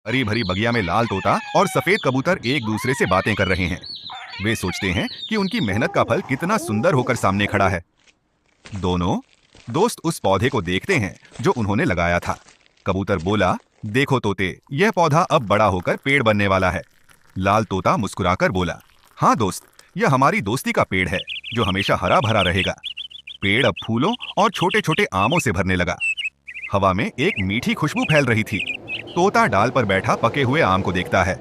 हरी भरी बगिया में लाल तोता और सफेद कबूतर एक दूसरे से बातें कर रहे हैं। वे सोचते हैं कि उनकी मेहनत का फल कितना सुंदर होकर सामने खड़ा है। दोनों दोस्त उस पौधे को देखते हैं जो उन्होंने लगाया था। कबूतर बोला, देखो तोते, यह पौधा अब बड़ा होकर पेड़ बनने वाला है। लाल तोता मुस्कुराकर बोला, हाँ दोस्त, यह हमारी दोस्ती का पेड़ है जो हमेशा हरा भरा रहेगा। पेड़ अब फूलों और छोटे छोटे आमों से भरने लगा। हवा में एक मीठी खुशबू फैल रही थी। तोता डाल पर बैठा पके हुए आम को देखता है।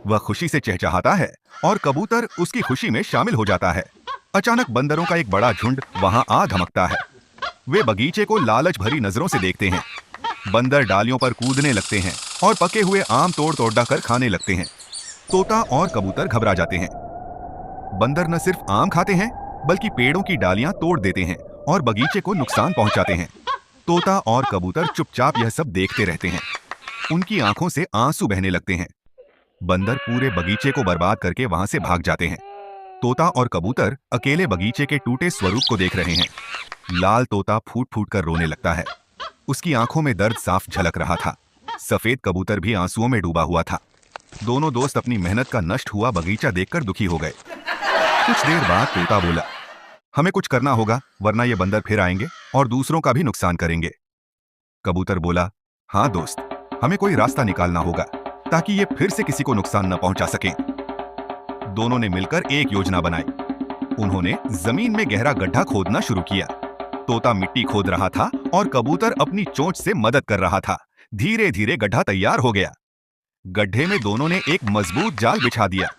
वह खुशी से चहचहाता है और कबूतर उसकी खुशी में शामिल हो जाता है। अचानक बंदरों का एक बड़ा झुंड वहां आ धमकता है। वे बगीचे को लालच भरी नजरों से देखते हैं। बंदर डालियों पर कूदने लगते हैं और पके हुए आम तोड़ तोड़ कर खाने लगते हैं। तोता और कबूतर घबरा जाते हैं। बंदर न सिर्फ आम खाते हैं बल्कि पेड़ों की डालियां तोड़ देते हैं और बगीचे को नुकसान पहुंचाते हैं। तोता और कबूतर चुपचाप यह सब देखते रहते हैं। उनकी आंखों से आंसू बहने लगते हैं। बंदर पूरे बगीचे को बर्बाद करके वहां से भाग जाते हैं। तोता और कबूतर अकेले बगीचे के टूटे स्वरूप को देख रहे हैं। लाल तोता फूट फूट कर रोने लगता है। उसकी आंखों में दर्द साफ झलक रहा था। सफेद कबूतर भी आंसुओं में डूबा हुआ था। दोनों दोस्त अपनी मेहनत का नष्ट हुआ बगीचा देखकर दुखी हो गए। कुछ देर बाद तोता बोला, हमें कुछ करना होगा वरना ये बंदर फिर आएंगे और दूसरों का भी नुकसान करेंगे। कबूतर बोला, हाँ दोस्त, हमें कोई रास्ता निकालना होगा ताकि ये फिर से किसी को नुकसान न पहुंचा सकें। दोनों ने मिलकर एक योजना बनाई। उन्होंने जमीन में गहरा गड्ढा खोदना शुरू किया। तोता मिट्टी खोद रहा था और कबूतर अपनी चोंच से मदद कर रहा था। धीरे धीरे गड्ढा तैयार हो गया। गड्ढे में दोनों ने एक मजबूत जाल बिछा दिया।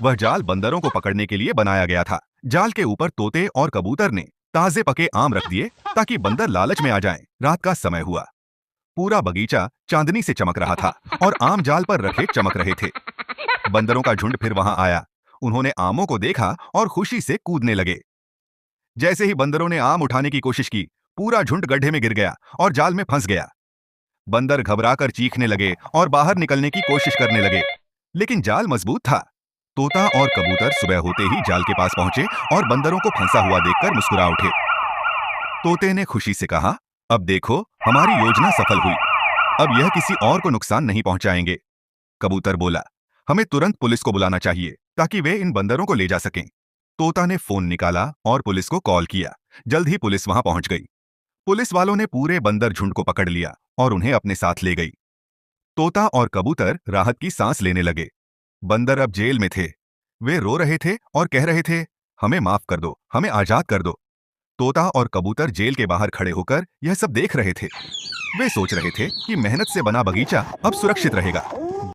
वह जाल बंदरों को पकड़ने के लिए बनाया गया था। जाल के ऊपर तोते और कबूतर ने ताजे पके आम रख दिए ताकि बंदर लालच में आ जाएं। रात का समय हुआ। पूरा बगीचा चांदनी से चमक रहा था और आम जाल पर रखे चमक रहे थे। बंदरों का झुंड फिर वहां आया। उन्होंने आमों को देखा और खुशी से कूदने लगे। जैसे ही बंदरों ने आम उठाने की कोशिश की, पूरा झुंड गड्ढे में गिर गया और जाल में फंस गया। बंदर घबराकर चीखने लगे और बाहर निकलने की कोशिश करने लगे, लेकिन जाल मजबूत था। तोता और कबूतर सुबह होते ही जाल के पास पहुंचे और बंदरों को फंसा हुआ देखकर मुस्कुरा उठे। तोते ने खुशी से कहा, अब देखो, हमारी योजना सफल हुई। अब यह किसी और को नुकसान नहीं पहुंचाएंगे। कबूतर बोला, हमें तुरंत पुलिस को बुलाना चाहिए ताकि वे इन बंदरों को ले जा सकें। तोता ने फोन निकाला और पुलिस को कॉल किया। जल्द ही पुलिस वहां पहुंच गई। पुलिस वालों ने पूरे बंदर झुंड को पकड़ लिया और उन्हें अपने साथ ले गई। तोता और कबूतर राहत की सांस लेने लगे। बंदर अब जेल में थे। वे रो रहे थे और कह रहे थे, हमें माफ कर दो, हमें आजाद कर दो। तोता और कबूतर जेल के बाहर खड़े होकर यह सब देख रहे थे। वे सोच रहे थे कि मेहनत से बना बगीचा अब सुरक्षित रहेगा।